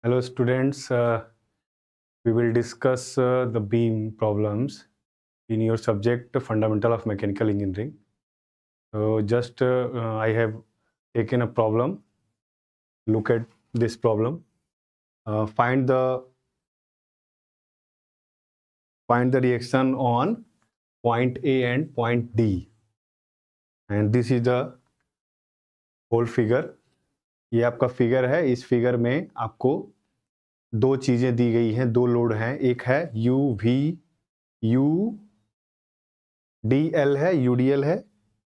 Hello students, we will discuss the beam problems in your subject Fundamental of Mechanical Engineering. So just I have taken a problem. Look at this problem. Find the reaction on point A and point D. And this is the whole figure. ये आपका figure है. इस figure में आपको दो चीजें दी गई हैं, दो लोड हैं. एक है UDL है, UDL है,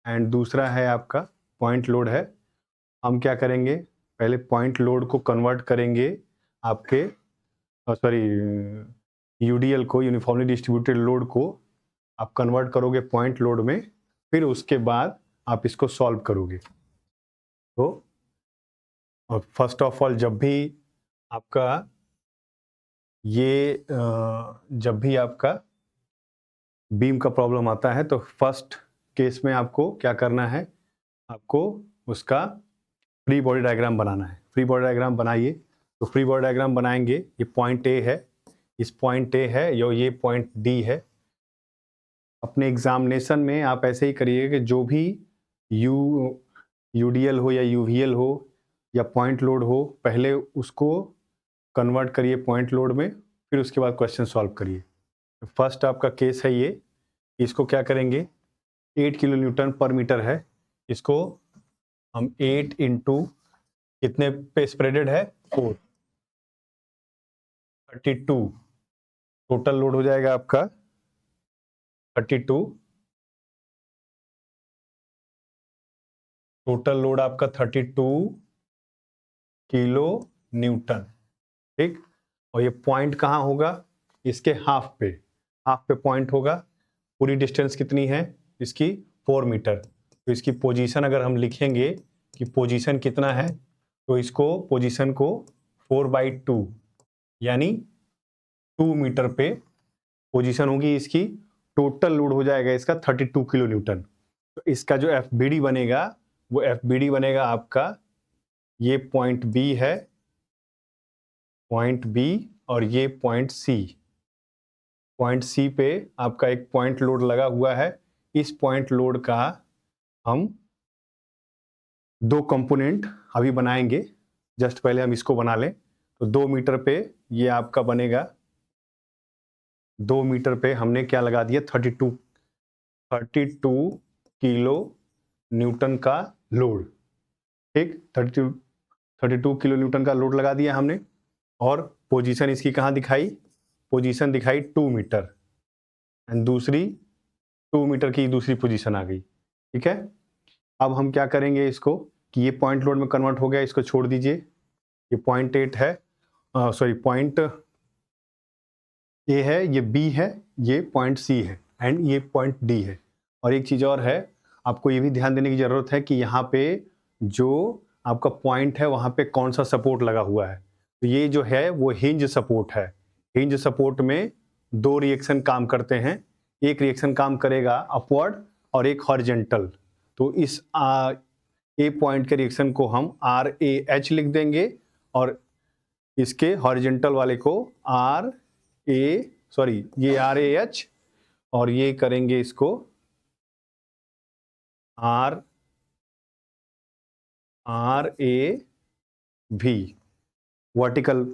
एंड दूसरा है आपका पॉइंट लोड है. हम क्या करेंगे, पहले पॉइंट लोड को कन्वर्ट करेंगे आपके UDL को, यूनिफॉर्मली डिस्ट्रीब्यूटेड लोड को आप कन्वर्ट करोगे पॉइंट लोड में. फिर उसके बाद आप इसको सॉल्व करोगे. तो फर्स्ट ऑफ ऑल जब भी आपका बीम का प्रॉब्लम आता है तो फर्स्ट केस में आपको क्या करना है, आपको उसका फ्री बॉडी डायग्राम बनाना है. फ्री बॉडी डायग्राम बनाइए. तो फ्री बॉडी डायग्राम बनाएंगे. ये पॉइंट ए है, इस पॉइंट ए है, ये पॉइंट डी है. अपने एग्जामिनेशन में आप ऐसे ही करिएगा कि जो भी UDL हो या UVL हो या पॉइंट लोड हो, पहले उसको कन्वर्ट करिए पॉइंट लोड में, फिर उसके बाद क्वेश्चन सॉल्व करिए. फर्स्ट आपका केस है ये. इसको क्या करेंगे, 8 किलो न्यूटन पर मीटर है. इसको हम 8 इंटू कितने पे स्प्रेडेड है, 4, 32. टोटल लोड हो जाएगा आपका 32. टोटल लोड आपका 32 किलो न्यूटन. ठीक. और ये पॉइंट कहाँ होगा, इसके हाफ पे पॉइंट होगा. पूरी डिस्टेंस कितनी है इसकी, 4 मीटर. तो इसकी पोजीशन अगर हम लिखेंगे कि पोजीशन कितना है, तो इसको पोजीशन को 4/2 यानी 2 मीटर पे पोजीशन होगी इसकी. टोटल लोड हो जाएगा इसका 32 किलो न्यूटन. तो इसका जो FBD बनेगा वो FBD बनेगा आपका, ये पॉइंट बी है, पॉइंट बी, और ये पॉइंट सी. पॉइंट सी पे आपका एक पॉइंट लोड लगा हुआ है. इस पॉइंट लोड का हम दो कंपोनेंट अभी बनाएंगे. जस्ट पहले हम इसको बना लें. तो 2 मीटर पे ये आपका बनेगा. 2 मीटर पे हमने क्या लगा दिया, 32 किलो न्यूटन का लोड. ठीक. 32 किलो न्यूटन का लोड लगा दिया हमने. और पोजीशन इसकी कहाँ दिखाई, पोजीशन दिखाई 2 मीटर, एंड दूसरी 2 मीटर की दूसरी पोजीशन आ गई. ठीक है. अब हम क्या करेंगे इसको, कि ये पॉइंट लोड में कन्वर्ट हो गया, इसको छोड़ दीजिए. ये पॉइंट 8 है, पॉइंट ए है, ये बी है, ये पॉइंट सी है, एंड ये पॉइंट डी है. और एक चीज़ और है, आपको ये भी ध्यान देने की ज़रूरत है कि यहाँ पे जो आपका पॉइंट है वहाँ पे कौन सा सपोर्ट लगा हुआ है. तो ये जो है वो हिंज सपोर्ट है. हिंज सपोर्ट में 2 रिएक्शन काम करते हैं. एक रिएक्शन काम करेगा अपवर्ड और एक हॉरिजेंटल. तो इस ए पॉइंट के रिएक्शन को हम RAH लिख देंगे, और इसके हॉरिजेंटल वाले को ये RAH, और ये करेंगे इसको RAV. वर्टिकल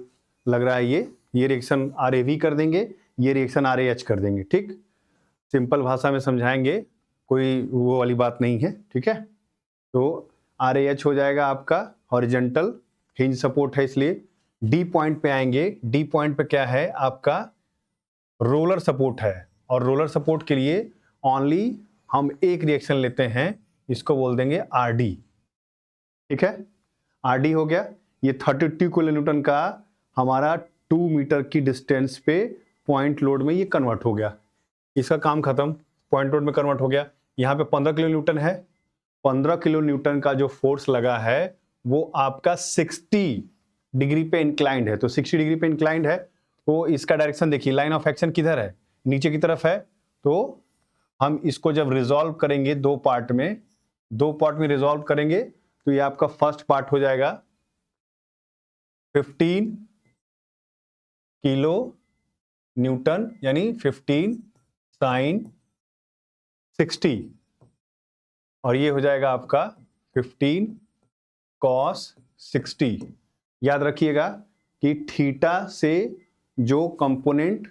लग रहा है ये रिएक्शन RAV कर देंगे, ये रिएक्शन RAH कर देंगे. ठीक. सिंपल भाषा में समझाएंगे, कोई वो वाली बात नहीं है. ठीक है. तो RAH हो जाएगा आपका हॉरिजेंटल, हिंज सपोर्ट है इसलिए. डी पॉइंट पे आएंगे. डी पॉइंट पे क्या है, आपका रोलर सपोर्ट है. और रोलर सपोर्ट के लिए ओनली हम एक रिएक्शन लेते हैं, इसको बोल देंगे RD. ठीक है. RD हो गया. ये 32 किलो न्यूटन का हमारा 2 मीटर की डिस्टेंस पे पॉइंट लोड में ये कन्वर्ट हो गया. इसका काम खत्म, पॉइंट लोड में कन्वर्ट हो गया. यहाँ पे 15 किलो न्यूटन है. 15 किलो न्यूटन का जो फोर्स लगा है वो आपका 60 डिग्री पे इंक्लाइंड है. तो 60 डिग्री पे इंक्लाइंड है, तो इसका डायरेक्शन देखिए, लाइन ऑफ एक्शन किधर है, नीचे की तरफ है. तो हम इसको जब रिजॉल्व करेंगे दो पार्ट में रिजॉल्व करेंगे, तो ये आपका फर्स्ट पार्ट हो जाएगा 15 किलो न्यूटन यानी 15 साइन 60, और ये हो जाएगा आपका 15 कॉस 60। याद रखिएगा कि थीटा से जो कंपोनेंट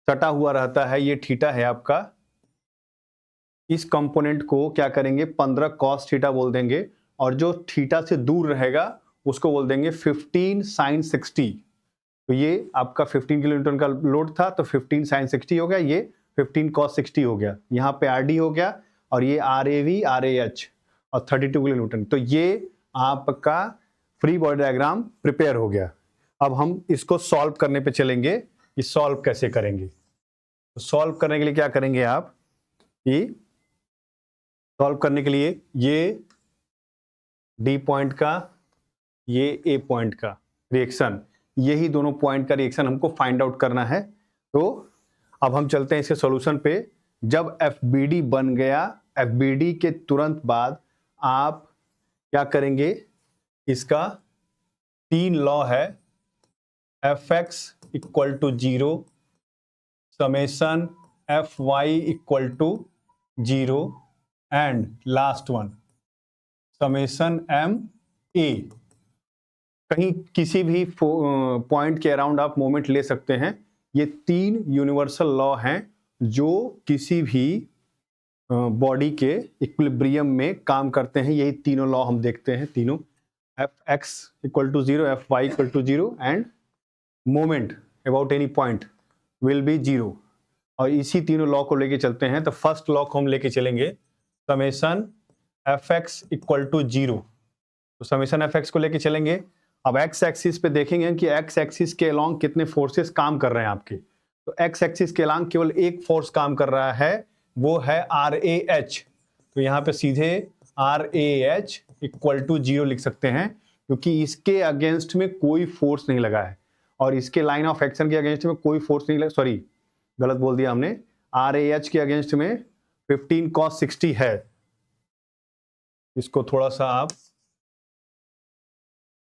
सटा हुआ रहता है, ये थीटा है आपका, इस कंपोनेंट को क्या करेंगे 15 कॉस थीटा बोल देंगे, और जो थीटा से दूर रहेगा उसको बोल देंगे 15 साइन 60। तो ये आपका 15 किलो न्यूटन का लोड था, तो 15 साइन 60 हो गया, ये 15 कॉस 60 हो गया, यहाँ पे आर डी हो गया, और ये R A V R A H और 32 किलो न्यूटन। तो ये आपका फ्री बॉडी डायग्राम प्रिपेयर हो गया। अब हम इसको सॉल्व करने पे चलेंगे कि सॉल्व कैसे करेंगे। तो सॉल्व करने के लिए क्या करेंगे आप, ये सॉल्व करने के लिए ये डी पॉइंट का, ये ए पॉइंट का रिएक्शन, यही दोनों पॉइंट का रिएक्शन हमको फाइंड आउट करना है। तो अब हम चलते हैं इसके सॉल्यूशन पे। जब FBD बन गया, FBD के तुरंत बाद आप क्या करेंगे, इसका 3 लॉ है, Fx equal to 0, summation Fy equal to 0, and last one summation MA। कहीं किसी भी पॉइंट के अराउंड आप मोमेंट ले सकते हैं। ये 3 यूनिवर्सल लॉ हैं जो किसी भी बॉडी के इक्विलिब्रियम में काम करते हैं। यही तीनों लॉ हम देखते हैं, तीनों, Fx equal to 0, Fy equal to 0 and moment about any point will be 0। और इसी तीनों लॉ को लेके चलते हैं। तो फर्स्ट लॉ को हम लेके चलेंगे, समेशन Fx इक्वल टू 0। तो समेशन Fx को लेके चलेंगे। अब एक्स एक्सिस पे देखेंगे कि एक्स एक्सिस के अलोंग कितने फोर्सेस काम कर रहे हैं आपके। तो एक्स एक्सिस के अलोंग केवल एक फोर्स काम कर रहा है, वो है RAH। तो यहाँ पे सीधे RAH इक्वल टू 0 लिख सकते हैं, क्योंकि इसके अगेंस्ट में कोई फोर्स नहीं लगा है, और इसके लाइन ऑफ एक्शन के अगेंस्ट में कोई फोर्स नहीं लगा, सॉरी गलत बोल दिया हमने, RAH के अगेंस्ट में 15 cos 60 है। इसको थोड़ा सा आप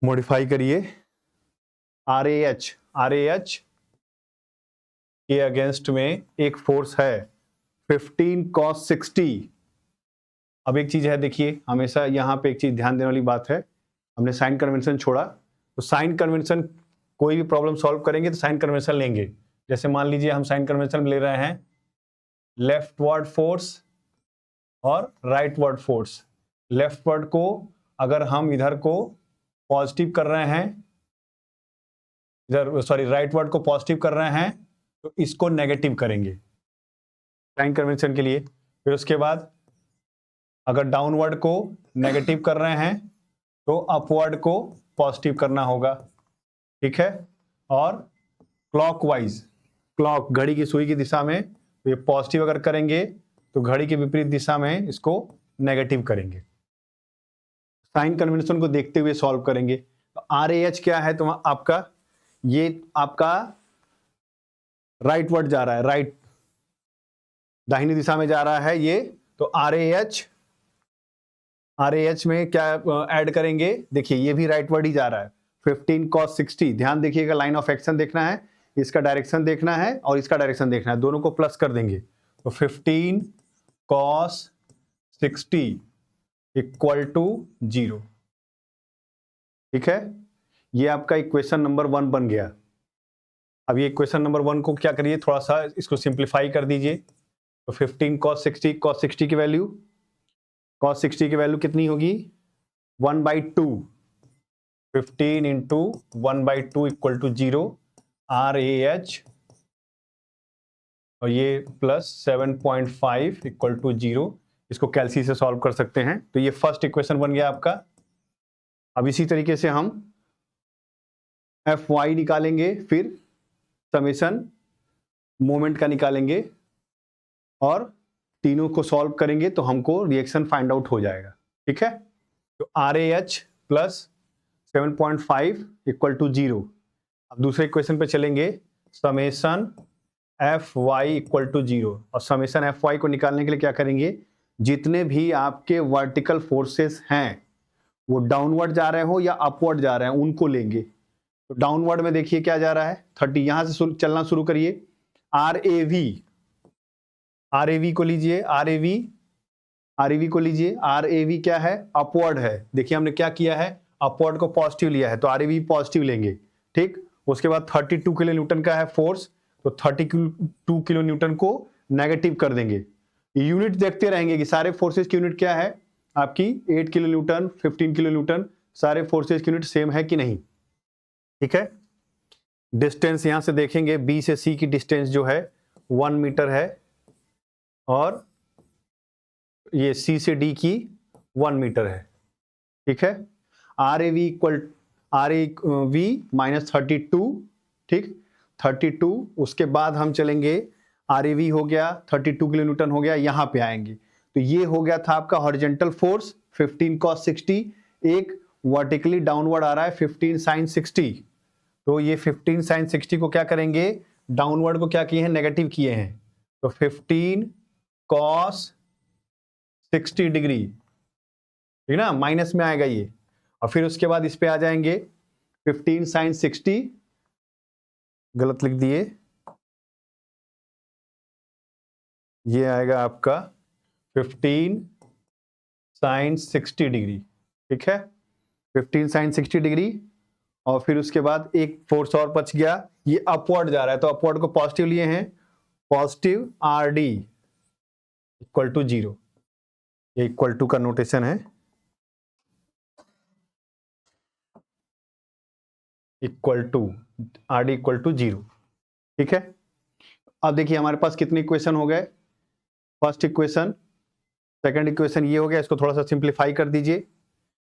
मॉडिफाई करिए, RAH के अगेंस्ट में एक फोर्स है 15 cos 60। अब एक चीज है, देखिए हमेशा यहाँ पे एक चीज ध्यान देने वाली बात है, हमने साइन कन्वेंशन छोड़ा। तो साइन कन्वेंशन, कोई भी प्रॉब्लम सॉल्व करेंगे तो साइन कन्वेंशन लेंगे। जैसे मान लीजिए हम साइन कन्वेंशन ले रहे हैं लेफ्टवर्ड फोर्स और राइटवर्ड फोर्स। लेफ्टवर्ड को अगर हम इधर को पॉजिटिव कर रहे हैं, इधर सॉरी राइटवर्ड को पॉजिटिव कर रहे हैं, तो इसको नेगेटिव करेंगे साइन कन्वेंशन के लिए। फिर उसके बाद अगर डाउनवर्ड को नेगेटिव कर रहे हैं तो अपवर्ड को पॉजिटिव करना होगा, ठीक है। और क्लॉकवाइज, क्लॉक घड़ी की सुई की दिशा में, तो ये पॉजिटिव अगर करेंगे तो घड़ी के विपरीत दिशा में इसको नेगेटिव करेंगे। साइन कन्वेंशन को देखते हुए सॉल्व करेंगे। तो RAH क्या है, तो आपका ये आपका राइटवर्ड जा रहा है, राइट दाहिनी दिशा में जा रहा है ये। तो RAH में क्या ऐड करेंगे, देखिए ये भी राइटवर्ड ही जा रहा है, 15 cos 60। ध्यान देखिएगा, लाइन ऑफ एक्शन देखना है, इसका डायरेक्शन देखना है और इसका डायरेक्शन देखना है, दोनों को प्लस कर देंगे। तो 15 cos 60 इक्वल टू 0, ठीक है। ये आपका इक्वेशन नंबर 1 बन गया। अब ये इक्वेशन नंबर 1 को क्या करिए, थोड़ा सा इसको सिंप्लीफाई कर दीजिए। तो 15 cos 60 की वैल्यू, cos 60 की वैल्यू कितनी होगी, 1/2, 15 इंटू 1/2 इक्वल टू 0, RAH, और ये प्लस 7.5 इक्वल टू 0। इसको कैलसी से सॉल्व कर सकते हैं। तो ये फर्स्ट इक्वेशन बन गया आपका। अब इसी तरीके से हम Fy निकालेंगे, फिर समेशन मोमेंट का निकालेंगे, और तीनों को सॉल्व करेंगे तो हमको रिएक्शन फाइंड आउट हो जाएगा, ठीक है। तो RAH प्लस 7.5 इक्वल टू 0। अब दूसरे इक्वेशन पे चलेंगे, समेशन Fy इक्वल टू 0, और समेशन Fy को निकालने के लिए क्या करेंगे, जितने भी आपके वर्टिकल फोर्सेस हैं वो डाउनवर्ड जा रहे हो या अपवर्ड जा रहे हैं उनको लेंगे। तो डाउनवर्ड में देखिए क्या जा रहा है 30, यहां से चलना शुरू करिए। आर ए वी को लीजिए, आर ए वी को लीजिए। आर ए वी क्या है? अपवर्ड है। देखिए हमने क्या किया है, अपवर्ड को पॉजिटिव लिया है, तो आर ए वी पॉजिटिव लेंगे, ठीक। उसके बाद 32 किलो न्यूटन का है फोर्स, तो 32 किलो न्यूटन को नेगेटिव कर देंगे। यूनिट देखते रहेंगे कि सारे फोर्सेस की यूनिट क्या है आपकी, 8 किलो न्यूटन, 15 किलो न्यूटन, सारे फोर्सेस की यूनिट सेम है कि नहीं, ठीक है। डिस्टेंस यहां से देखेंगे, बी से सी की डिस्टेंस जो है 1 मीटर है, और ये सी से डी की 1 मीटर है, ठीक है। आर ए वी माइनस 32, ठीक, 32। उसके बाद हम चलेंगे, आर ए वी हो गया 32 किलो न्यूटन हो गया, यहां पे आएंगे तो ये हो गया था आपका हॉरिजेंटल फोर्स 15 cos 60, एक वर्टिकली डाउनवर्ड आ रहा है 15 sin 60। तो ये 15 sin 60 को क्या करेंगे, डाउनवर्ड को क्या किए हैं, नेगेटिव किए हैं, तो 15 cos 60 डिग्री, ठीक ना, माइनस में आएगा ये। और फिर उसके बाद इस पे आ जाएंगे 15 sin 60, गलत लिख दिए, ये आएगा आपका 15 sin 60 डिग्री, ठीक है, 15 sin 60 डिग्री। और फिर उसके बाद एक फोर्स और बच गया, ये अपवर्ड जा रहा है, तो अपवर्ड को पॉजिटिव लिए हैं, positive R D equal to 0, ये इक्वल टू का नोटेशन है, equal to R D equal to 0, ठीक है। अब देखिए हमारे पास कितने इक्वेशन हो गए, फर्स्ट इक्वेशन, सेकंड इक्वेशन ये हो गया, इसको थोड़ा सा सिंप्लीफाई कर दीजिए।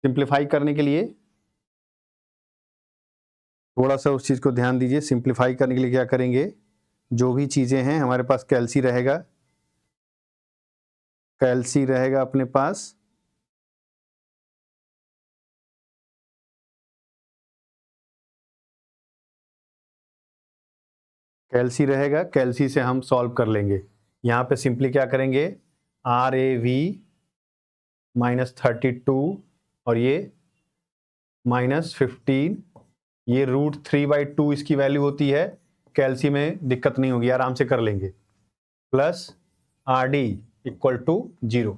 सिंप्लीफाई करने के लिए थोड़ा सा उस चीज को ध्यान दीजिए, सिंप्लीफाई करने के लिए क्या करेंगे, जो भी चीजें हैं हमारे पास कैल्सी रहेगा, कैल्सी रहेगा अपने पास, कैल्सी रहेगा, कैल्सी से हम सॉल्व कर लेंगे। यहाँ पे सिंपली क्या करेंगे, आर ए वी माइनस 32 और ये माइनस 15, ये √3/2 इसकी वैल्यू होती है, कैल्सी में दिक्कत नहीं होगी, आराम से कर लेंगे, plus R D equal to 0,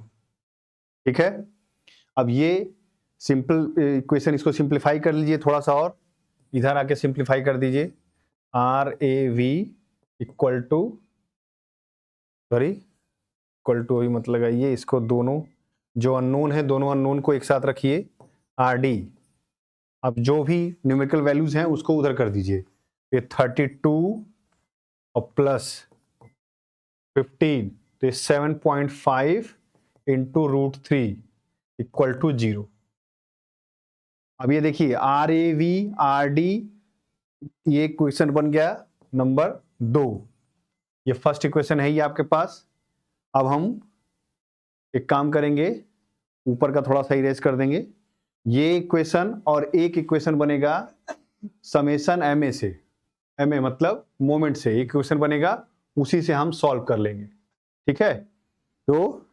ठीक है। अब ये सिंपल इक्वेशन, इसको सिंप्लीफाई कर लीजिए थोड़ा सा, और इधर आके सिंप्लीफाई कर दीजिए, R A V equal to, sorry equal to ही मत लगाइए, इसको दोनों जो अननोन है दोनों अननोन को एक साथ रखिए, आर डी, अब जो भी न्यूमेरिकल वैल्यूज हैं उसको उधर कर दीजिए, ये 32 और प्लस 15, तो 7.5 इंटू √3 इक्वल टू 0। अब ये देखिए R A V R D, ये क्वेश्चन बन गया नंबर 2, ये फर्स्ट इक्वेशन है ये आपके पास। अब हम एक काम करेंगे, ऊपर का थोड़ा सा इरेज कर देंगे, ये इक्वेशन और एक इक्वेशन बनेगा समेशन एम ए से, एम ए मतलब मोमेंट से, एक इक्वेशन बनेगा, उसी से हम सॉल्व कर लेंगे, ठीक है। तो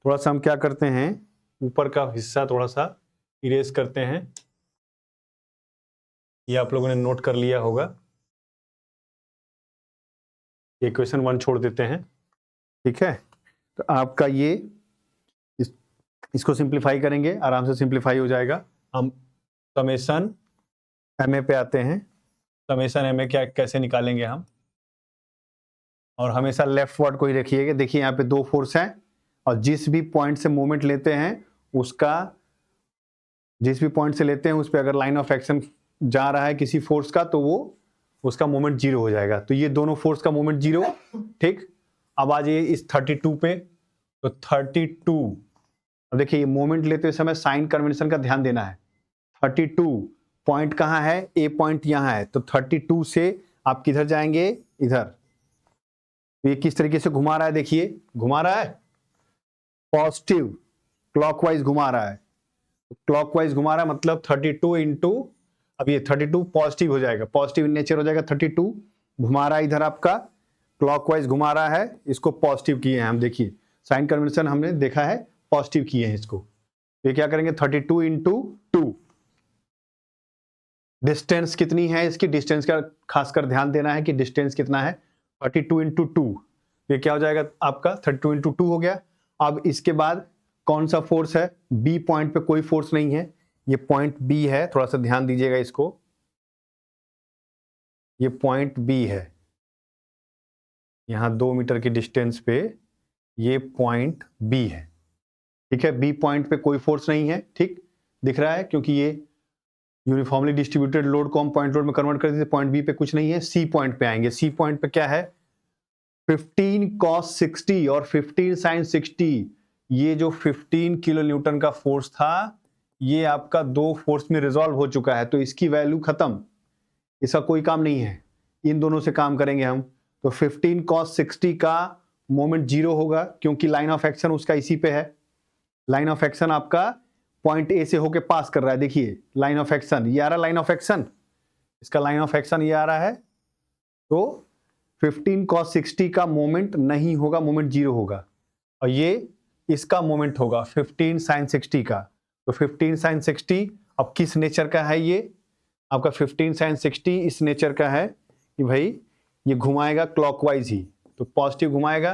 थोड़ा सा हम क्या करते हैं, ऊपर का हिस्सा थोड़ा सा इरेज करते हैं, ये आप लोगों ने नोट कर लिया होगा, ये क्वेश्चन 1 छोड़ देते हैं, ठीक है। तो आपका ये इसको सिंप्लीफाई करेंगे, आराम से सिंप्लीफाई हो जाएगा। हम समेशन एम ए पे आते हैं, समेशन एम ए क्या कैसे निकालेंगे हम, और हमेशा लेफ्ट वर्ड को ही रखिएगा। देखिए यहाँ पे 2 फोर्स हैं, और जिस भी पॉइंट से मोमेंट लेते हैं उसका, जिस भी पॉइंट से लेते हैं उस पर अगर लाइन ऑफ एक्शन जा रहा है किसी फोर्स का, तो वो उसका मोमेंट 0 हो जाएगा। तो ये दोनों फोर्स का मोमेंट 0, ठीक। अब आ जाइए इस 32 पे, तो 32, अब देखिए ये मोमेंट लेते समय साइन कन्वेंशन का ध्यान देना है। 32 पॉइंट कहाँ है, ए पॉइंट यहाँ है, तो 32 से आप किधर जाएंगे, इधर। तो ये किस तरीके से घुमा रहा है, देखिए घुमा रहा है पॉजिटिव, क्लॉकवाइज घुमा रहा है, क्लॉकवाइज घुमा रहा है, मतलब 32 इंटू, अब ये 32 पॉजिटिव हो जाएगा, पॉजिटिव इन नेचर हो जाएगा, 32 घुमा रहा है इधर आपका, क्लॉकवाइज घुमा रहा है, इसको पॉजिटिव किए हैं हम, देखिए साइन कन्वेंशन हमने देखा है, पॉजिटिव किए हैं इसको। ये क्या करेंगे, 32 इंटू 2, डिस्टेंस कितनी है इसकी, डिस्टेंस का खासकर ध्यान देना है कि डिस्टेंस कितना है, 32 इंटू 2, ये क्या हो जाएगा आपका 32 इंटू 2 हो गया। अब इसके बाद कौन सा फोर्स है, बी पॉइंट पे कोई फोर्स नहीं है, ये पॉइंट बी है, थोड़ा सा ध्यान दीजिएगा इसको, ये पॉइंट बी है, यहां 2 मीटर की डिस्टेंस पे ये पॉइंट बी है, ठीक है। बी पॉइंट पे कोई फोर्स नहीं है, ठीक दिख रहा है, क्योंकि ये यूनिफॉर्मली डिस्ट्रीब्यूटेड लोड को हम पॉइंट लोड में कन्वर्ट कर देते, पॉइंट बी पे कुछ नहीं है। सी पॉइंट पे आएंगे, सी पॉइंट पे क्या है, 15 cos 60 और 15 sin 60, ये जो 15 किलो न्यूटन का फोर्स था ये आपका दो फोर्स में रिजॉल्व हो चुका है, तो इसकी वैल्यू खत्म, इसका कोई काम नहीं है, इन दोनों से काम करेंगे हम। तो 15 cos 60 का मोमेंट जीरो होगा, क्योंकि लाइन ऑफ एक्शन उसका इसी पे है, लाइन ऑफ एक्शन आपका पॉइंट ए से होके पास कर रहा है, देखिए लाइन ऑफ एक्शन ये आ रहा, लाइन ऑफ एक्शन, इसका लाइन ऑफ एक्शन ये आ रहा है, तो 15 cos 60 का मोमेंट नहीं होगा, मोमेंट जीरो होगा, और ये इसका मोमेंट होगा 15 sin 60 का। तो 15 sin 60 अब किस नेचर का है, ये आपका 15 sin 60 इस नेचर का है कि भाई ये घुमाएगा क्लॉकवाइज ही, तो पॉजिटिव घुमाएगा,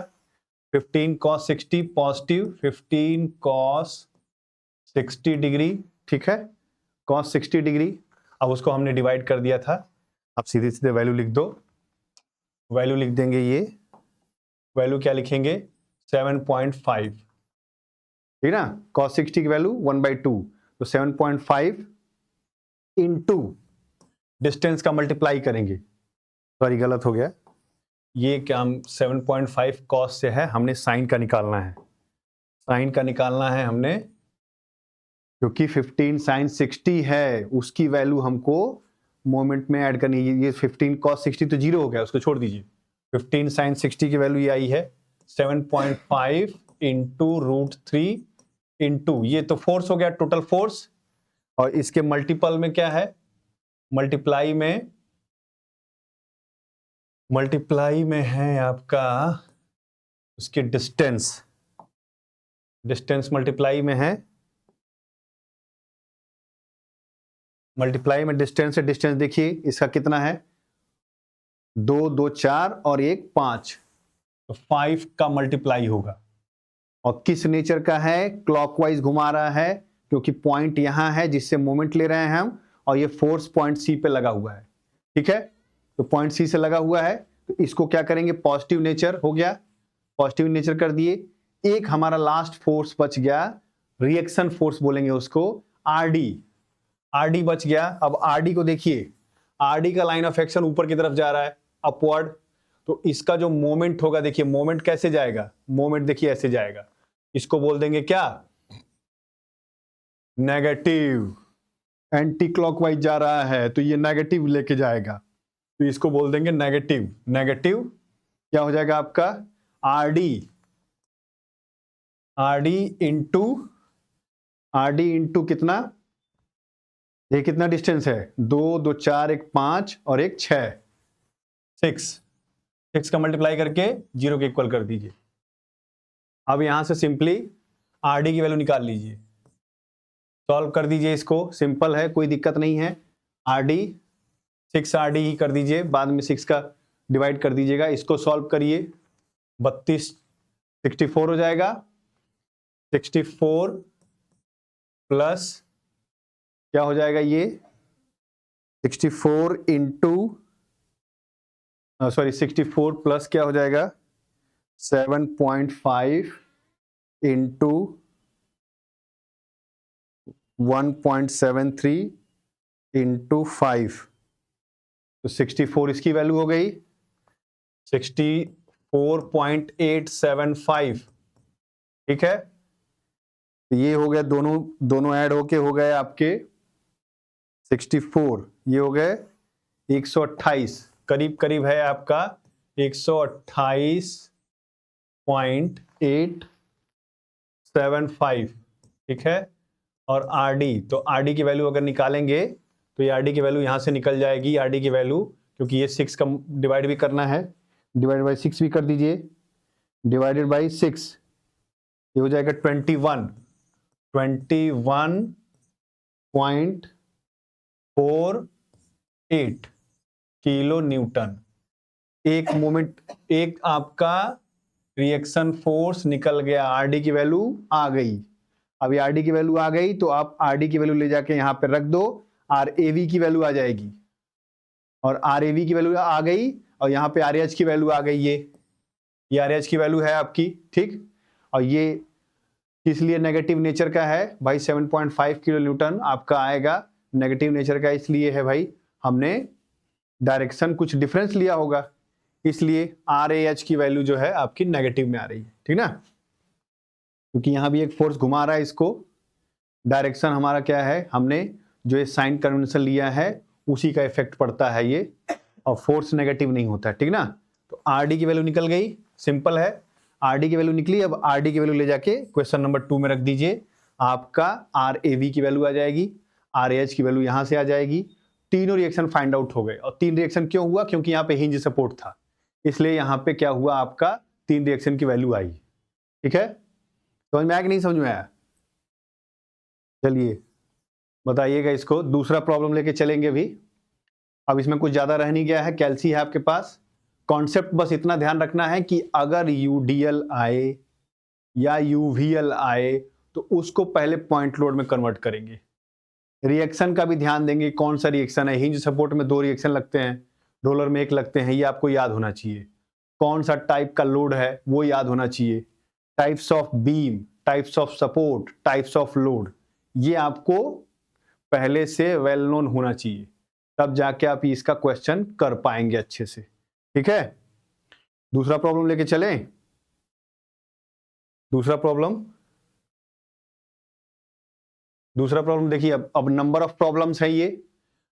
15 cos 60 पॉजिटिव, 15 cos 60 डिग्री, ठीक है, cos 60 डिग्री। अब उसको हमने डिवाइड कर दिया था, अब सीधे सीधे वैल्यू लिख दो, वैल्यू लिख देंगे, ये वैल्यू क्या लिखेंगे 7.5, ठीक ना, cos 60 की वैल्यू 1/2, तो 7.5 इंटू डिस्टेंस का मल्टीप्लाई करेंगे, सॉरी गलत हो गया, ये क्या हम 7.5 cos से है, हमने साइन का निकालना है, साइन का निकालना है हमने, क्योंकि 15 sin 60 है उसकी वैल्यू हमको मोमेंट में ऐड करनी है, ये 15 cos 60 तो जीरो हो गया, उसको छोड़ दीजिए, 15 sin 60 की वैल्यू ये आई है 7.5 इंटू √3 इंटू, ये तो फोर्स हो गया टोटल फोर्स, और इसके मल्टीपल में क्या है, मल्टीप्लाई में है आपका उसकी डिस्टेंस, डिस्टेंस मल्टीप्लाई में है, मल्टीप्लाई में डिस्टेंस है, डिस्टेंस देखिए इसका कितना है, 2 2 4 और 1 5, तो 5 का मल्टीप्लाई होगा, और किस नेचर का है, क्लॉकवाइज घुमा रहा है, क्योंकि पॉइंट यहां है जिससे मोमेंट ले रहे हैं हम, और ये फोर्स पॉइंट सी पे लगा हुआ है, ठीक है, तो पॉइंट सी से लगा हुआ है, तो इसको क्या करेंगे, पॉजिटिव नेचर हो गया, पॉजिटिव नेचर कर दिए, एक हमारा लास्ट फोर्स बच गया, रिएक्शन फोर्स बोलेंगे उसको, आरडी बच गया। अब आरडी को देखिए, आरडी का लाइन ऑफ एक्शन ऊपर की तरफ जा रहा है, अपवर्ड, तो इसका जो मोमेंट होगा, देखिए मोमेंट कैसे जाएगा, मोमेंट देखिए ऐसे जाएगा, इसको बोल देंगे क्या, नेगेटिव, एंटी क्लॉकवाइज जा रहा है तो ये नेगेटिव लेके जाएगा, तो इसको बोल देंगे नेगेटिव, नेगेटिव क्या हो जाएगा आपका, आरडी इंटू कितना, ये कितना डिस्टेंस है, 2 2 4 1 5 और 1 6, 6 का मल्टीप्लाई करके 0 के इक्वल कर दीजिए। अब यहां से सिंपली आरडी की वैल्यू निकाल लीजिए, सॉल्व कर दीजिए इसको, सिंपल है कोई दिक्कत नहीं है, आरडी 6 आरडी ही कर दीजिए, बाद में 6 का डिवाइड कर दीजिएगा, इसको सॉल्व करिए, 32 64 हो जाएगा, 64 प्लस क्या हो जाएगा, ये 64 इंटू सॉरी 64 प्लस क्या हो जाएगा 7.5 इंटू 1.73 इंटू 5, तो 64 इसकी वैल्यू हो गई 64.875, ठीक है, ये हो गया, दोनों ऐड होके हो गए आपके 64, ये हो गए 128, करीब करीब है आपका 128.875, ठीक है, और आरडी, तो आरडी की वैल्यू अगर निकालेंगे तो ये आरडी की वैल्यू यहां से निकल जाएगी, आरडी की वैल्यू, क्योंकि ये 6 का डिवाइड भी करना है, डिवाइड बाई 6 भी कर दीजिए, डिवाइडेड बाई 6 ये हो जाएगा 21.4 किलो न्यूटन। एक मोमेंट, एक आपका रिएक्शन फोर्स निकल गया, आरडी की वैल्यू आ गई। अब ये आरडी की वैल्यू आ गई तो आप आरडी की वैल्यू ले जाके यहां पे रख दो, आर एवी की वैल्यू आ जाएगी, और आर एवी की वैल्यू आ गई, और यहाँ पे आर एच की वैल्यू आ गई। ये आर एच की वैल्यू है आपकी, ठीक। और ये किस लिए नेगेटिव नेचर का है भाई, 7.5 किलो न्यूटन आपका आएगा। नेगेटिव नेचर का इसलिए है भाई, हमने डायरेक्शन कुछ डिफरेंस लिया होगा, इसलिए आर ए एच की वैल्यू जो है आपकी नेगेटिव में आ रही है, ठीक ना। क्योंकि यहां भी एक फोर्स घुमा रहा है इसको, डायरेक्शन हमारा क्या है, हमने जो ये साइन कन्वेंशन लिया है उसी का इफेक्ट पड़ता है ये, और फोर्स नेगेटिव नहीं होता है, ठीक ना। तो आर डी की वैल्यू निकल गई, सिंपल है, आर डी की वैल्यू निकली। अब आर डी की वैल्यू ले जाके क्वेश्चन नंबर 2 में रख दीजिए, आपका आर ए वी की वैल्यू आ जाएगी, आर एच की वैल्यू यहां से आ जाएगी। तीनों रिएक्शन फाइंड आउट हो गए। और 3 रिएक्शन क्यों हुआ, क्योंकि यहाँ पे हिंज सपोर्ट था, इसलिए यहाँ पे क्या हुआ, आपका 3 रिएक्शन की वैल्यू आई, ठीक है। समझ में आया कि नहीं समझ में आया? चलिए बताइएगा इसको। दूसरा प्रॉब्लम लेके चलेंगे भी। अब इसमें कुछ ज्यादा रह नहीं गया है, कैल्सी है आपके पास। कॉन्सेप्ट बस इतना ध्यान रखना है कि अगर यूडीएल आए या यूवीएल आए तो उसको पहले पॉइंट लोड में कन्वर्ट करेंगे। रिएक्शन का भी ध्यान देंगे, कौन सा रिएक्शन है। हिंज सपोर्ट में 2 रिएक्शन लगते हैं, रोलर में 1 लगते हैं, ये आपको याद होना चाहिए। कौन सा टाइप का लोड है वो याद होना चाहिए। Types of beam, types of support, types of load, ये आपको पहले से वेल नोन होना चाहिए, तब जाके आप इसका क्वेश्चन कर पाएंगे अच्छे से, ठीक है। दूसरा प्रॉब्लम लेके चलें। दूसरा प्रॉब्लम देखिए, अब नंबर ऑफ प्रॉब्लम्स है ये,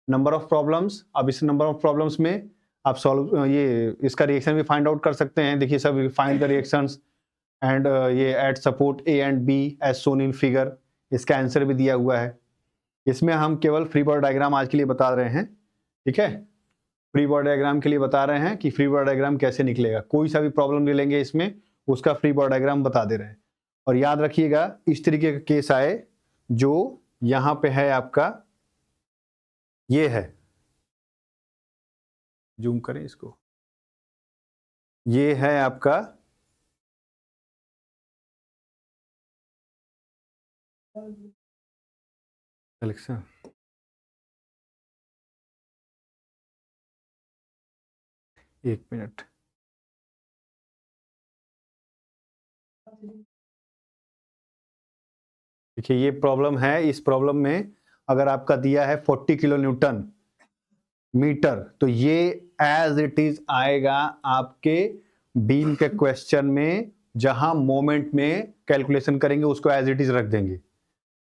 नंबर ऑफ प्रॉब्लम्स। अब इस नंबर ऑफ प्रॉब्लम्स में आप सॉल्व ये इसका रिएक्शन भी फाइंड आउट कर सकते हैं। देखिए सब, फाइंड द रिएक्शंस एंड ये at support A and B as shown in figure, इसका आंसर भी दिया हुआ है। इसमें हम केवल फ्री बॉडी डायग्राम आज के लिए बता रहे हैं, ठीक है। फ्री बॉडी डायग्राम के लिए बता रहे हैं कि फ्री बॉडी डायग्राम कैसे निकलेगा। कोई सा भी प्रॉब्लम ले लेंगे इसमें, उसका फ्री बॉडी डायग्राम बता दे रहे हैं। और याद रखिएगा, इस तरीके का केस आए जो यहां पे है आपका, ये है, जूम करें इसको, ये है आपका एलेक्सा, एक मिनट। देखिए ये प्रॉब्लम है, इस प्रॉब्लम में अगर आपका दिया है 40 किलो न्यूटन मीटर, तो ये एज इट इज आएगा आपके बीम के क्वेश्चन में। जहां मोमेंट में कैलकुलेशन करेंगे उसको एज इट इज रख देंगे।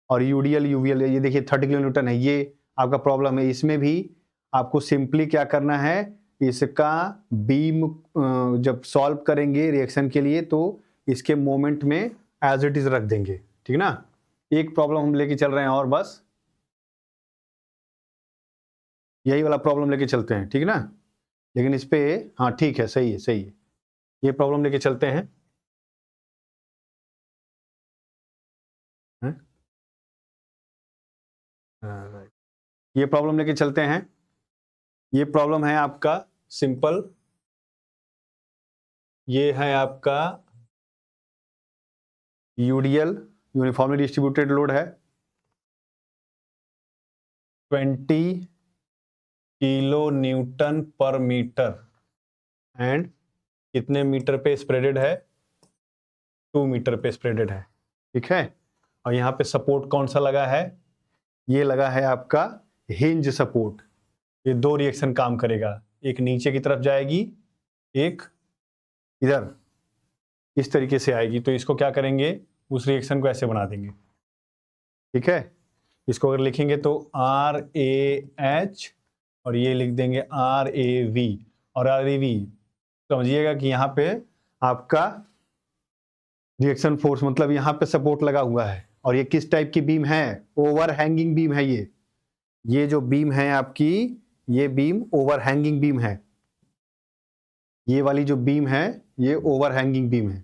और यूडीएल यूवीएल, ये देखिए 30 किलो न्यूटन है, ये आपका प्रॉब्लम है। इसमें भी आपको सिंपली क्या करना है, इसका बीम जब सॉल्व करेंगे रिएक्शन के लिए तो इसके मोमेंट में एज इट इज रख देंगे, ठीक ना। एक प्रॉब्लम हम लेके चल रहे हैं और बस यही वाला प्रॉब्लम लेके चलते हैं, ठीक ना। लेकिन इस पे, हाँ ठीक है, सही है सही है, ये प्रॉब्लम लेके चलते हैं, हैं? ये प्रॉब्लम लेके चलते हैं। ये प्रॉब्लम है आपका सिंपल, ये है आपका यूडीएल, यूनिफॉर्मली डिस्ट्रीब्यूटेड लोड है, 20 किलो न्यूटन पर मीटर एंड कितने मीटर पे स्प्रेडेड है, 2 मीटर पे स्प्रेडेड है, ठीक है। और यहाँ पे सपोर्ट कौन सा लगा है, ये लगा है आपका हिंज सपोर्ट। ये 2 रिएक्शन काम करेगा, एक नीचे की तरफ जाएगी, एक इधर इस तरीके से आएगी। तो इसको क्या करेंगे, उस रिएक्शन को ऐसे बना देंगे, ठीक है। इसको अगर लिखेंगे तो आर ए एच और ये लिख देंगे आर ए वी। और आर ए वी समझिएगा कि यहाँ पे आपका रिएक्शन फोर्स, मतलब यहाँ पे सपोर्ट लगा हुआ है। और ये किस टाइप की बीम है, ओवर हैंगिंग बीम है। ये जो बीम है आपकी, ये बीम ओवर हैंगिंग बीम है। ये वाली जो बीम है ये ओवर हैंगिंग बीम है।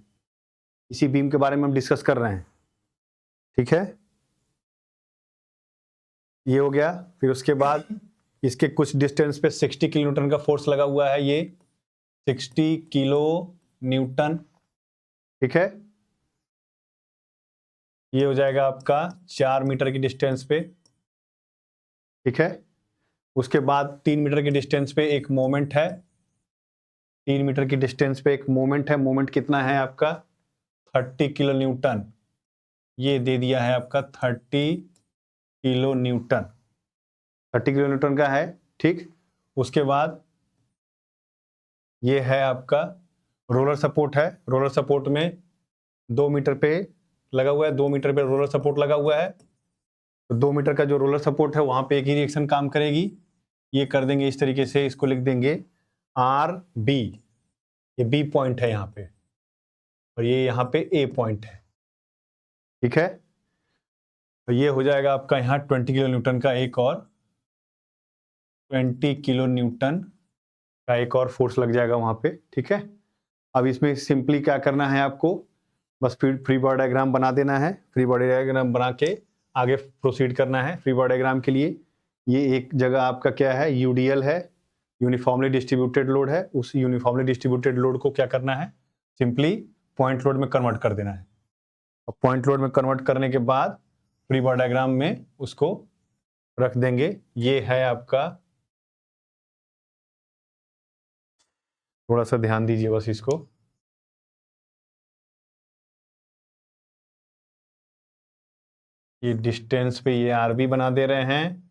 इसी बीम के बारे में हम डिस्कस कर रहे हैं, ठीक है। ये हो गया। फिर उसके बाद इसके कुछ डिस्टेंस पे 60 किलो न्यूटन का फोर्स लगा हुआ है, ये 60 किलो न्यूटन, ठीक है। ये हो जाएगा आपका 4 मीटर की डिस्टेंस पे, ठीक है। उसके बाद 3 मीटर की डिस्टेंस पे एक मोमेंट है, 3 मीटर की डिस्टेंस पे एक मोमेंट है। मोमेंट कितना है आपका? 30 किलो न्यूटन। ये दे दिया है आपका 30 किलो न्यूटन, 30 किलो न्यूटन का है, ठीक। उसके बाद ये है आपका रोलर सपोर्ट है। रोलर सपोर्ट में 2 मीटर पे लगा हुआ है, 2 मीटर पे रोलर सपोर्ट लगा हुआ है। तो 2 मीटर का जो रोलर सपोर्ट है वहां पे एक ही रिएक्शन काम करेगी। ये कर देंगे इस तरीके से, इसको लिख देंगे आर बी, ये बी पॉइंट है यहाँ पे, और ये यहाँ पे ए पॉइंट है, ठीक है। तो ये हो जाएगा आपका यहाँ 20 किलो न्यूटन का एक और 20 किलो न्यूटन का एक और फोर्स लग जाएगा वहां पे, ठीक है। अब इसमें सिंपली क्या करना है आपको, बस फ्री बॉडी डायग्राम बना देना है। फ्री बॉडी डायग्राम बना के आगे प्रोसीड करना है। फ्री बॉडी डायग्राम के लिए ये एक जगह आपका क्या है, यूडीएल है, यूनिफॉर्मली डिस्ट्रीब्यूटेड लोड है। उस यूनिफॉर्मली डिस्ट्रीब्यूटेड लोड को क्या करना है, सिंपली पॉइंट लोड में कन्वर्ट कर देना है। और पॉइंट लोड में कन्वर्ट करने के बाद फ्री बॉडी डायग्राम में उसको रख देंगे। ये है आपका, थोड़ा सा ध्यान दीजिए बस इसको, ये डिस्टेंस पे ये आरबी बना दे रहे हैं,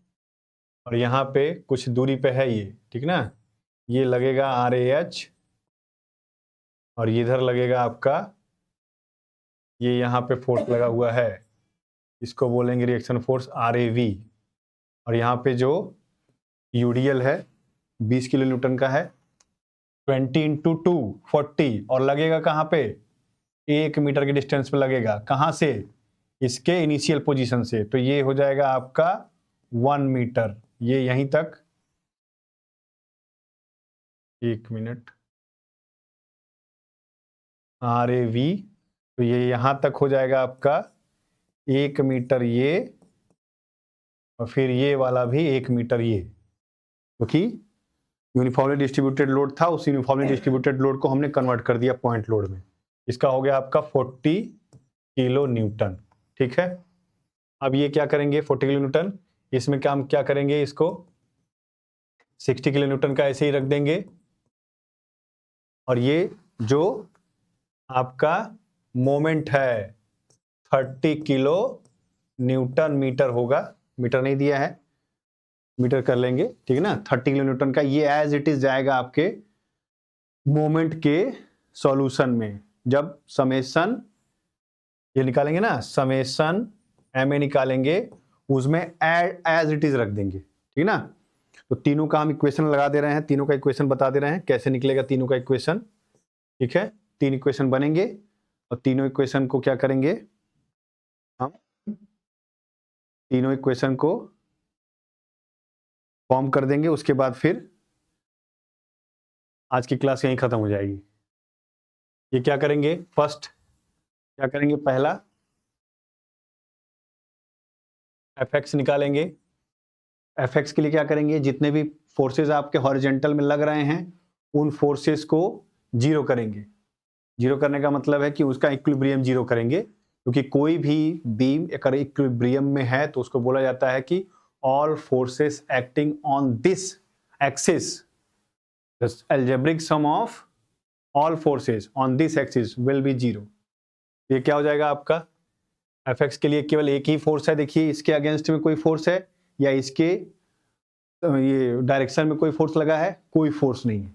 और यहाँ पे कुछ दूरी पे है ये, ठीक ना। ये लगेगा आर ए एच, और इधर लगेगा आपका, ये यहाँ पे फोर्स लगा हुआ है, इसको बोलेंगे reaction force R A V. और यहाँ पे जो यूडीएल है 20 किलो न्यूटन का है, 20 इंटू 2 40, और लगेगा कहाँ पे, 1 मीटर के डिस्टेंस पे लगेगा। कहाँ से, इसके इनिशियल पोजीशन से। तो ये हो जाएगा आपका 1 मीटर, ये यहीं तक, 1 मिनट, आर ए वी, तो ये यहां तक हो जाएगा आपका 1 मीटर ये, और फिर ये वाला भी 1 मीटर ये, क्योंकि यूनिफॉर्मली डिस्ट्रीब्यूटेड लोड था, उस यूनिफॉर्मली डिस्ट्रीब्यूटेड लोड को हमने कन्वर्ट कर दिया पॉइंट लोड में। इसका हो गया आपका 40 किलो न्यूटन, ठीक है। अब ये क्या करेंगे 40 किलो न्यूटन, इसमें काम क्या करेंगे, इसको 60 किलो न्यूटन का ऐसे ही रख देंगे। और ये जो आपका मोमेंट है 30 किलो न्यूटन मीटर होगा, मीटर नहीं दिया है, मीटर कर लेंगे, ठीक है ना। 30 किलो न्यूटन का ये एज इट इज जाएगा आपके मोमेंट के सॉल्यूशन में। जब समेशन ये निकालेंगे ना, समेशन एम ए निकालेंगे, उसमें एज इट इज रख देंगे, ठीक है ना। तो तीनों का हम इक्वेशन लगा दे रहे हैं, तीनों का इक्वेशन बता दे रहे हैं कैसे निकलेगा तीनों का इक्वेशन, ठीक है। 3 इक्वेशन बनेंगे, और तीनों इक्वेशन को क्या करेंगे हम, तीनों इक्वेशन को फॉर्म कर देंगे। उसके बाद फिर आज की क्लास यहीं खत्म हो जाएगी। ये क्या करेंगे, फर्स्ट क्या करेंगे, पहला एफ निकालेंगे। एफ के लिए क्या करेंगे, जितने भी फोर्सेस आपके हॉरिजॉन्टल में लग रहे हैं उन फोर्सेस को जीरो करेंगे। जीरो करने का मतलब है कि उसका इक्विलिब्रियम जीरो करेंगे, क्योंकि कोई भी बीम अगर इक्विलिब्रियम में है तो उसको बोला जाता है कि all forces acting on this axis, the algebraic sum of all forces on this axis will be zero. ये क्या हो जाएगा आपका, एफ के लिए केवल एक ही फोर्स है, देखिए इसके अगेंस्ट में कोई फोर्स है या इसके ये डायरेक्शन में कोई फोर्स लगा है, कोई फोर्स नहीं है,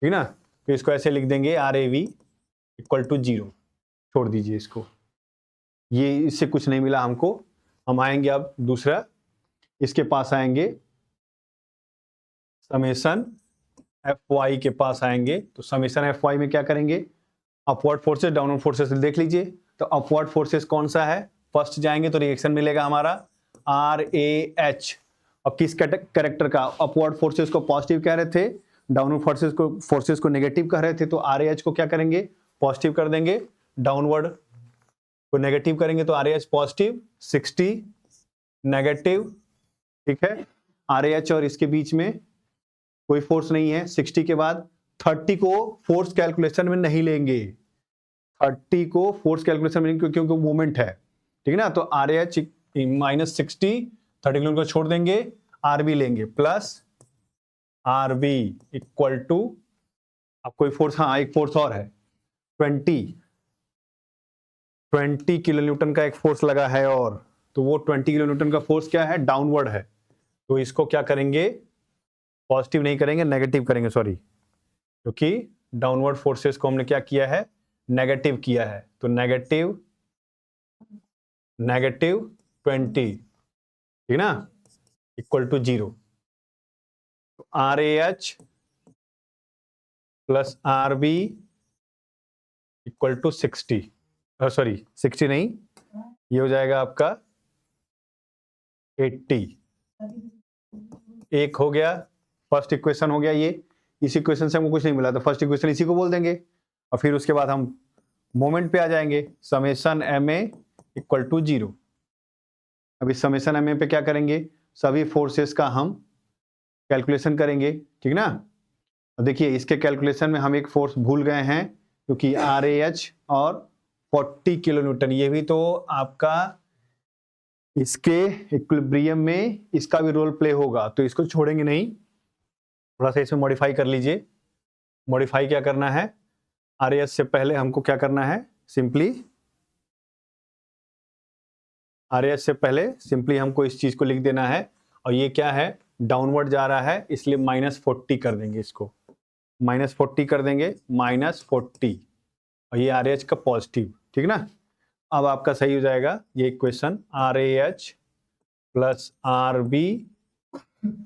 ठीक ना। तो इसको ऐसे लिख देंगे R A V equal to zero, छोड़ दीजिए इसको, ये इससे कुछ नहीं मिला हमको। हम आएंगे अब दूसरा, इसके पास आएंगे, समेशन एफ वाई के पास आएंगे। तो समेशन एफ वाई में क्या करेंगे, अपवर्ड फोर्सेस डाउनवर्ड फोर्सेस देख लीजिए। तो अपवर्ड फोर्सेस कौन सा है, फर्स्ट जाएंगे तो रिएक्शन मिलेगा हमारा आर ए एच। अब किस कैरेक्टर का, अपवर्ड फोर्सेस को पॉजिटिव कह रहे थे, डाउनवर्ड फोर्सेस को नेगेटिव कह रहे थे। तो आर ए एच को क्या करेंगे, पॉजिटिव कर देंगे, डाउनवर्ड को नेगेटिव करेंगे तो R A H positive, 60 negative, ठीक है। आर ए एच और इसके बीच में कोई फोर्स नहीं है। 60 के बाद 30 को फोर्स कैलकुलेशन में नहीं लेंगे, 30 को फोर्स कैलकुलेशन में नहीं, क्योंकि मोमेंट है, ठीक है ना। तो R A H minus 60, 30 kilo को छोड़ देंगे, आर बी लेंगे plus R B equal to, अब कोई फोर्स, हाँ एक फोर्स और है, 20 किलो न्यूटन का एक फोर्स लगा है, और तो वो 20 किलो न्यूटन का फोर्स क्या है, डाउनवर्ड है। तो इसको क्या करेंगे, पॉजिटिव नहीं करेंगे, नेगेटिव करेंगे, सॉरी, क्योंकि डाउनवर्ड फोर्सेस को हमने क्या किया है, नेगेटिव किया है। तो नेगेटिव 20, ठीक ना, equal to 0। R A H plus R B equal to 60, sorry 60 नहीं, ये हो जाएगा आपका 80। एक हो गया, फर्स्ट इक्वेशन हो गया ये। इस इक्वेशन से हमको कुछ नहीं मिला, तो फर्स्ट इक्वेशन इसी को बोल देंगे, और फिर उसके बाद हम मोमेंट पे आ जाएंगे, summation M A equal to 0। अब इस समेशन एम ए पे क्या करेंगे, सभी फोर्सेस का हम कैलकुलेशन करेंगे, ठीक ना। अब देखिए इसके कैलकुलेशन में हम एक फोर्स भूल गए हैं, क्योंकि आर ए एच और 40 किलो न्यूटन, ये भी तो आपका इसके इक्विलिब्रियम में इसका भी रोल प्ले होगा, तो इसको छोड़ेंगे नहीं, थोड़ा सा इसमें मॉडिफाई कर लीजिए। मॉडिफाई क्या करना है, आर ए एच से पहले हमको क्या करना है, सिंपली आर ए एच से पहले सिंपली हमको इस चीज को लिख देना है, और ये क्या है, डाउनवर्ड जा रहा है, इसलिए -40 कर देंगे, इसको -40 कर देंगे, -40, और ये आर ए एच का पॉजिटिव, ठीक ना। अब आपका सही हो जाएगा ये equation, R A H plus R B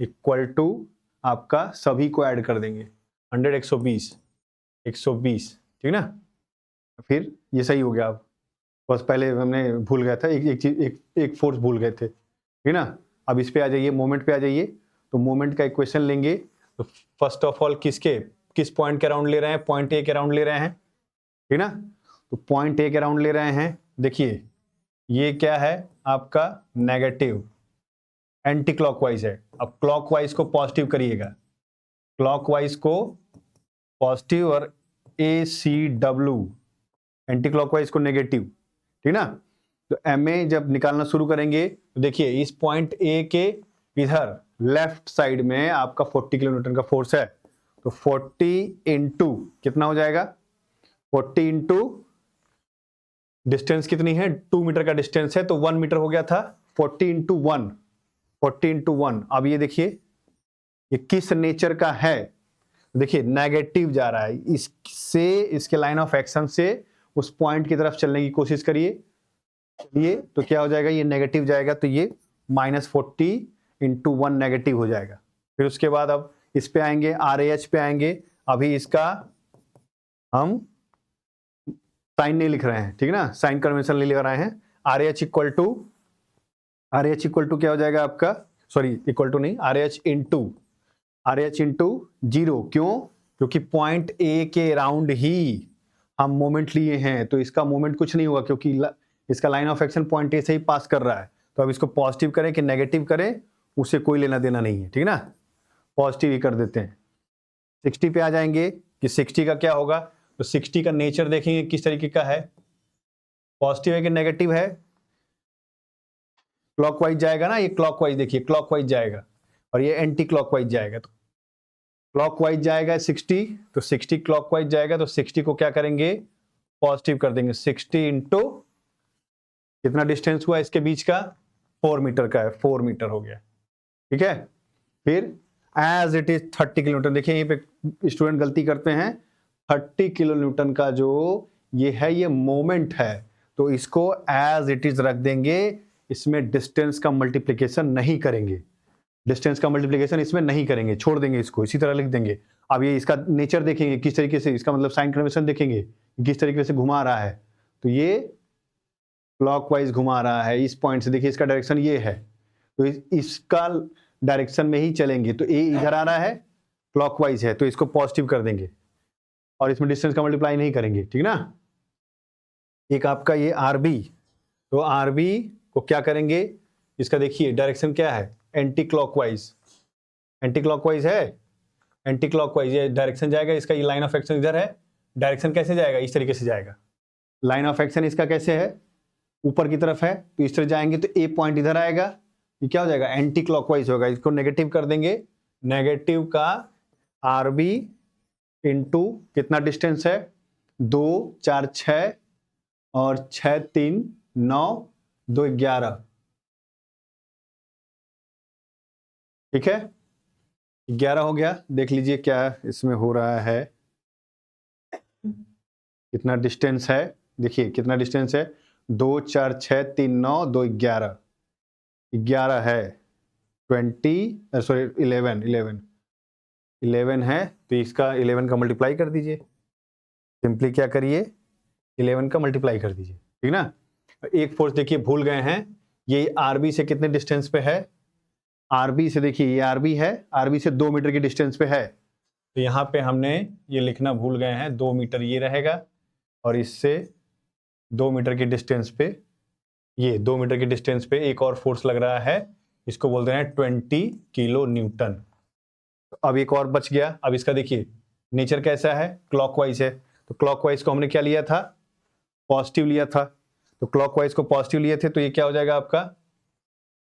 equal to, आपका सभी को ऐड कर देंगे, 100 120, ठीक ना। फिर ये सही हो गया। अब बस पहले हमने भूल गया था, एक फोर्स भूल गए थे, ठीक ना। अब इस पे आ जाइए, मोमेंट पे आ जाइए। तो मोमेंट का इक्वेशन लेंगे, तो फर्स्ट ऑफ ऑल किस पॉइंट के अराउंड ले रहे हैं, पॉइंट ए के अराउंड ले रहे हैं, ठीक ना। तो पॉइंट ए के अराउंड ले रहे हैं, देखिए ये क्या है आपका, नेगेटिव, एंटी क्लॉकवाइज है। अब क्लॉकवाइज को पॉजिटिव करिएगा, क्लॉकवाइज को पॉजिटिव, और ए सी डब्ल्यू एंटी क्लॉकवाइज को नेगेटिव, ठीक ना। तो एम ए जब निकालना शुरू करेंगे, तो देखिए इस पॉइंट ए के इधर लेफ्ट साइड में आपका 40 किलो न्यूटन का फोर्स है, तो 40 इंटू कितना हो जाएगा, 40 इंटू डिस्टेंस कितनी है, 2 मीटर का डिस्टेंस है, तो 1 मीटर हो गया था, 40 इंटू 1, 40 इंटू 1। अब ये देखिए ये किस नेचर का है, देखिए नेगेटिव जा रहा है, इससे इसके लाइन ऑफ एक्शन से उस पॉइंट की तरफ चलने की कोशिश करिए, चलिए तो क्या हो जाएगा, ये नेगेटिव जाएगा, तो ये -40 इंटू 1 नेगेटिव हो जाएगा। फिर उसके बाद अब इस पे आएंगे, आर ए एच पे आएंगे, अभी इसका हम साइन नहीं लिख रहे हैं, ठीक है ना, साइन कन्वेंशन नहीं लिख रहे हैं। R A H equal to क्या हो जाएगा आपका, सॉरी इक्वल टू नहीं, आर ए एच इंटू 0, क्यों, क्योंकि पॉइंट ए के अराउंड ही हम मोमेंट लिए हैं, तो इसका मोमेंट कुछ नहीं हुआ, क्योंकि इसका line of action point A से ही पास कर रहा है। तो अब इसको पॉजिटिव करें कि नेगेटिव करें, उससे कोई लेना देना नहीं है, ठीक ना, पॉजिटिव ही कर देते हैं। 60 पे आ जाएंगे कि 60 का क्या होगा, तो 60 का नेचर देखेंगे किस तरीके का है, पॉजिटिव है कि नेगेटिव है, क्लॉकवाइज जाएगा ना, ये क्लॉकवाइज, देखिए क्लॉकवाइज जाएगा, और ये एंटी क्लॉकवाइज जाएगा। तो क्लॉकवाइज जाएगा 60, तो 60 क्लॉकवाइज जाएगा, तो 60 को क्या करेंगे, पॉजिटिव कर देंगे, 60 इंटू कितना डिस्टेंस हुआ इसके बीच का, 4 मीटर का है, 4 मीटर हो गया, ठीक है। फिर as it is 30 kilo newton, देखिए यहीं पे स्टूडेंट गलती करते हैं, 30 किलो न्यूटन का जो ये है, ये मोमेंट है, तो इसको एज इट इज रख देंगे, इसमें डिस्टेंस का मल्टीप्लिकेशन नहीं करेंगे, डिस्टेंस का मल्टीप्लिकेशन इसमें नहीं करेंगे, छोड़ देंगे, इसको इसी तरह लिख देंगे। अब ये इसका नेचर देखेंगे किस तरीके से, इसका मतलब साइन कन्वेंशन देखेंगे किस तरीके से घुमा रहा है, तो ये क्लॉकवाइज घुमा रहा है इस पॉइंट से, देखिए इसका डायरेक्शन ये है, तो इसका डायरेक्शन में ही चलेंगे, तो ए इधर आ रहा है, क्लॉकवाइज है, तो इसको पॉजिटिव कर देंगे, और इसमें डिस्टेंस का मल्टीप्लाई नहीं करेंगे, ठीक ना। एक आपका ये आर बी, तो आर बी को क्या करेंगे, इसका देखिए डायरेक्शन क्या है, एंटी क्लॉकवाइज, एंटी क्लॉकवाइज है, एंटी क्लॉकवाइज ये डायरेक्शन जाएगा इसका, ये लाइन ऑफ एक्शन इधर है, डायरेक्शन कैसे जाएगा, इस तरीके से जाएगा। लाइन ऑफ एक्शन इसका कैसे है, ऊपर की तरफ है, तो इस तरह जाएंगे तो ए पॉइंट इधर आएगा, ये क्या हो जाएगा, एंटी क्लॉकवाइज होगा। इसको नेगेटिव कर देंगे, नेगेटिव का आर बी इंटू कितना डिस्टेंस है, 2 4 6 और 6 3 9 2 11, ठीक है 11 हो गया। देख लीजिए क्या इसमें हो रहा है, कितना डिस्टेंस है, देखिए कितना डिस्टेंस है, 2 4 6 3 9 2 11, 11 है, 20 सॉरी 11 है, तो इसका 11 का मल्टीप्लाई कर दीजिए, सिंपली क्या करिए 11 का मल्टीप्लाई कर दीजिए, ठीक ना। एक फोर्स देखिए भूल गए हैं, ये आरबी से कितने डिस्टेंस पे है, आरबी से देखिए ये आरबी है, आरबी से 2 मीटर की डिस्टेंस पे है, तो यहाँ पे हमने ये लिखना भूल गए हैं, 2 मीटर ये रहेगा और इससे 2 मीटर की डिस्टेंस पे, ये 2 मीटर की डिस्टेंस पे एक और फोर्स लग रहा है, इसको बोलते हैं 20 किलो न्यूटन। अब एक और बच गया। अब इसका देखिए नेचर कैसा है, क्लॉकवाइज है, तो क्लॉकवाइज को हमने क्या लिया था, पॉजिटिव लिया था, तो क्लॉकवाइज को पॉजिटिव लिए थे, तो ये क्या हो जाएगा आपका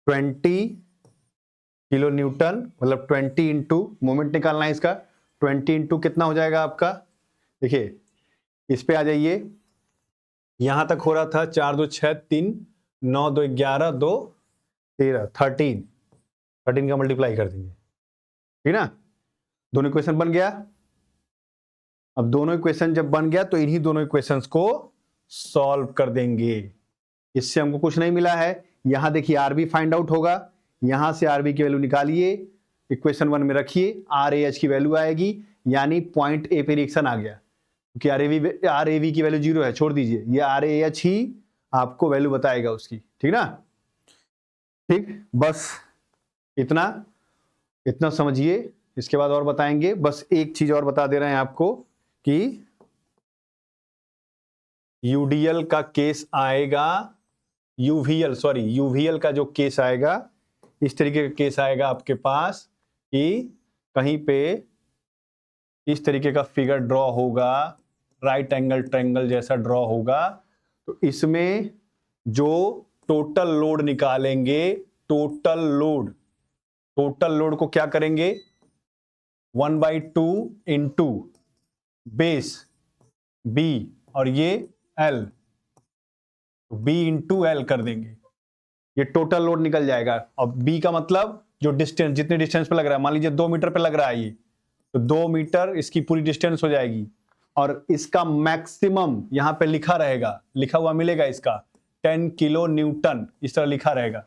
20 किलो न्यूटन, मतलब 20 इंटू मोमेंट निकालना है इसका, 20 इंटू कितना हो जाएगा आपका, देखिए इस पे आ जाइए, यहां तक हो रहा था 4 2 6 3 9 2 11 2 13 13 का मल्टीप्लाई कर देंगे, ठीक ना। दोनों इक्वेशन बन गया। अब दोनों इक्वेशन जब बन गया तो इन्हीं दोनों इक्वेशंस को सॉल्व कर देंगे। इससे हमको कुछ नहीं मिला है, यहां देखिए आरबी फाइंड आउट होगा, यहां से आरबी की वैल्यू निकालिए, इक्वेशन 1 में रखिए, आर ए एच की वैल्यू आएगी, यानी पॉइंट ए पे रिएक्शन आ गया, क्योंकि आर ए वी की वैल्यू 0 है, छोड़ दीजिए, ये आर ए एच ही आपको वैल्यू बताएगा उसकी, ठीक ना। ठीक, बस इतना समझिए, इसके बाद और बताएंगे। बस एक चीज और बता दे रहे हैं आपको कि यूडीएल का केस आएगा, यूवीएल का जो केस आएगा, इस तरीके का केस आएगा आपके पास कि कहीं पे इस तरीके का फिगर ड्रॉ होगा, राइट एंगल ट्रायंगल जैसा ड्रॉ होगा, तो इसमें जो टोटल लोड निकालेंगे, टोटल लोड को क्या करेंगे, 1/2 इंटू बेस बी और ये एल, बी इंटू एल कर देंगे, ये टोटल लोड निकल जाएगा। और बी का मतलब जो डिस्टेंस, जितने डिस्टेंस पे लग रहा है, मान लीजिए 2 मीटर पे लग रहा है ये, तो 2 मीटर इसकी पूरी डिस्टेंस हो जाएगी, और इसका मैक्सिमम यहां पे लिखा रहेगा, लिखा हुआ मिलेगा इसका 10 किलो न्यूटन, इस तरह लिखा रहेगा।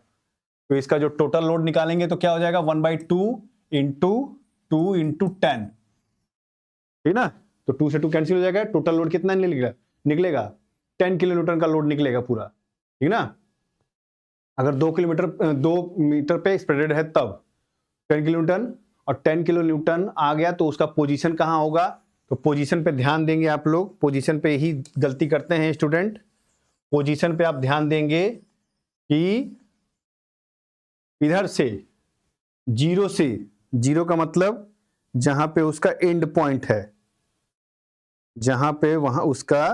तो इसका जो टोटल लोड निकालेंगे तो क्या हो जाएगा, 1/2 इंटू 2 इंटू 10, ठीक ना। तो 2 से 2 कैंसिल हो जाएगा, टोटल लोड कितना निकलेगा 10 किलो न्यूटन का लोड निकलेगा पूरा, ठीक ना। अगर 2 मीटर पे स्प्रेडेड है तब 10 किलो न्यूटन, और 10 किलो न्यूटन आ गया तो उसका पोजीशन कहां होगा, तो पोजीशन पे ध्यान देंगे आप लोग, पोजीशन पे ही गलती करते हैं स्टूडेंट। पोजीशन पे आप ध्यान देंगे कि इधर से जीरो का मतलब जहां पे उसका एंड पॉइंट है, जहां पे वहां उसका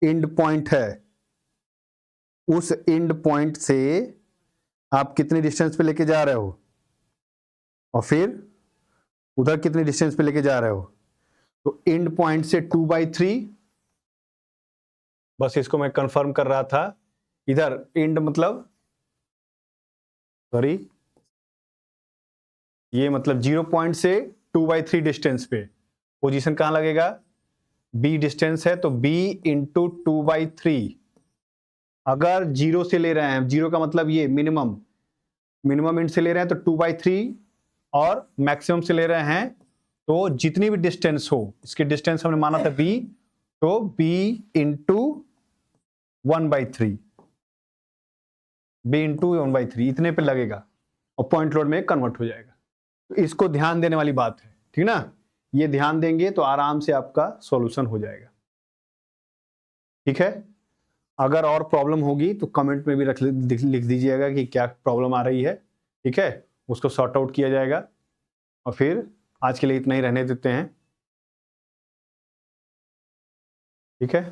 एंड पॉइंट है, उस एंड पॉइंट से आप कितने डिस्टेंस पे लेके जा रहे हो, और फिर उधर कितने डिस्टेंस पे लेके जा रहे हो, तो एंड पॉइंट से 2/3, बस इसको मैं कंफर्म कर रहा था। इधर एंड मतलब सॉरी, ये मतलब 0 पॉइंट से 2/3 डिस्टेंस पे पोजीशन कहां लगेगा, बी डिस्टेंस है तो b इंटू 2/3। अगर 0 से ले रहे हैं, 0 का मतलब ये मिनिमम एंड से ले रहे हैं तो 2/3, और मैक्सिमम से ले रहे हैं तो जितनी भी डिस्टेंस हो, इसकी डिस्टेंस हमने माना था b, तो b इंटू 1/3, b इंटू 1/3 इतने पे लगेगा और पॉइंट लोड में कन्वर्ट हो जाएगा। तो इसको ध्यान देने वाली बात है, ठीक ना। ये ध्यान देंगे तो आराम से आपका सॉल्यूशन हो जाएगा, ठीक है। अगर और प्रॉब्लम होगी तो कमेंट में भी लिख दीजिएगा कि क्या प्रॉब्लम आ रही है, ठीक है, उसको सॉर्ट आउट किया जाएगा। और फिर आज के लिए इतना ही रहने देते हैं, ठीक है।